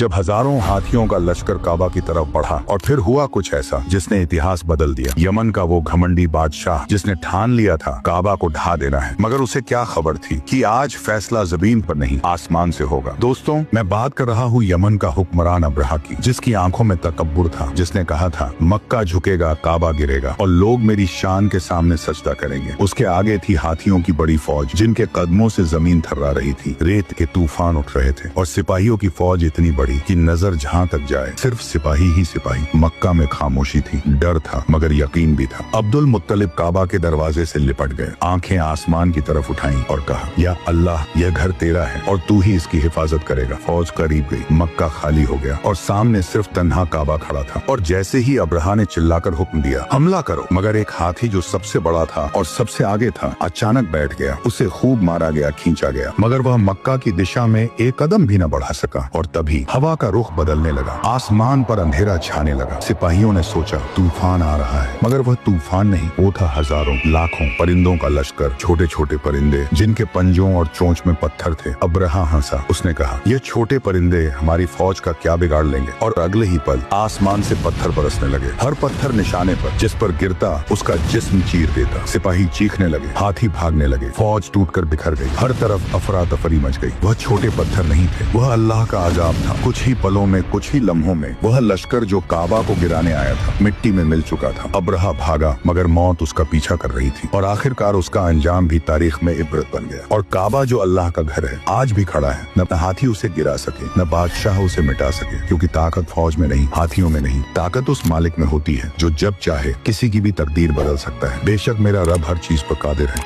जब हजारों हाथियों का लश्कर काबा की तरफ बढ़ा और फिर हुआ कुछ ऐसा जिसने इतिहास बदल दिया। यमन का वो घमंडी बादशाह जिसने ठान लिया था काबा को ढा देना है, मगर उसे क्या खबर थी कि आज फैसला जमीन पर नहीं आसमान से होगा। दोस्तों, मैं बात कर रहा हूँ यमन का हुक्मरान अब्रहा की, जिसकी आंखों में तकब्बुर था, जिसने कहा था मक्का झुकेगा, काबा गिरेगा और लोग मेरी शान के सामने सजदा करेंगे। उसके आगे थी हाथियों की बड़ी फौज जिनके कदमों से जमीन थर्रा रही थी। रेत के तूफान उठ रहे थे और सिपाहियों की फौज इतनी बड़ी कि नजर जहाँ तक जाए सिर्फ सिपाही ही सिपाही। मक्का में खामोशी थी, डर था मगर यकीन भी था। अब्दुल मुत्तलिब काबा के दरवाजे से लिपट गए, आंखें आसमान की तरफ उठाई और कहा, या अल्लाह, यह घर तेरा है और तू ही इसकी हिफाजत करेगा। फौज करीब गई, मक्का खाली हो गया और सामने सिर्फ तन्हा काबा खड़ा था। और जैसे ही अब्रहा ने चिल्लाकर हुक्म दिया, हमला करो, मगर एक हाथी जो सबसे बड़ा था और सबसे आगे था अचानक बैठ गया। उसे खूब मारा गया, खींचा गया, मगर वह मक्का की दिशा में एक कदम भी न बढ़ा सका। और तभी हवा का रुख बदलने लगा, आसमान पर अंधेरा छाने लगा। सिपाहियों ने सोचा तूफान आ रहा है, मगर वह तूफान नहीं, वो था हजारों लाखों परिंदों का लश्कर, छोटे छोटे परिंदे जिनके पंजों और चोंच में पत्थर थे। अब्रहा हंसा, उसने कहा, ये छोटे परिंदे हमारी फौज का क्या बिगाड़ लेंगे। और अगले ही पल आसमान से पत्थर बरसने लगे, हर पत्थर निशाने पर, जिस पर गिरता उसका जिस्म चीर देता। सिपाही चीखने लगे, हाथी भागने लगे, फौज टूटकर बिखर गई, हर तरफ अफरा तफरी मच गई। वह छोटे पत्थर नहीं थे, वह अल्लाह का अजाब था। कुछ ही पलों में, कुछ ही लम्हों में वह लश्कर जो काबा को गिराने आया था मिट्टी में मिल चुका था। अब्रहा भागा मगर मौत उसका पीछा कर रही थी और आखिरकार उसका अंजाम भी तारीख में इबरत बन गया। और काबा जो अल्लाह का घर है आज भी खड़ा है, न हाथी उसे गिरा सके, न बादशाह उसे मिटा सके, क्योंकि ताकत फौज में नहीं, हाथियों में नहीं, ताकत उस मालिक में होती है जो जब चाहे किसी की भी तकदीर बदल सकता है। बेशक मेरा रब हर चीज पर कादिर है।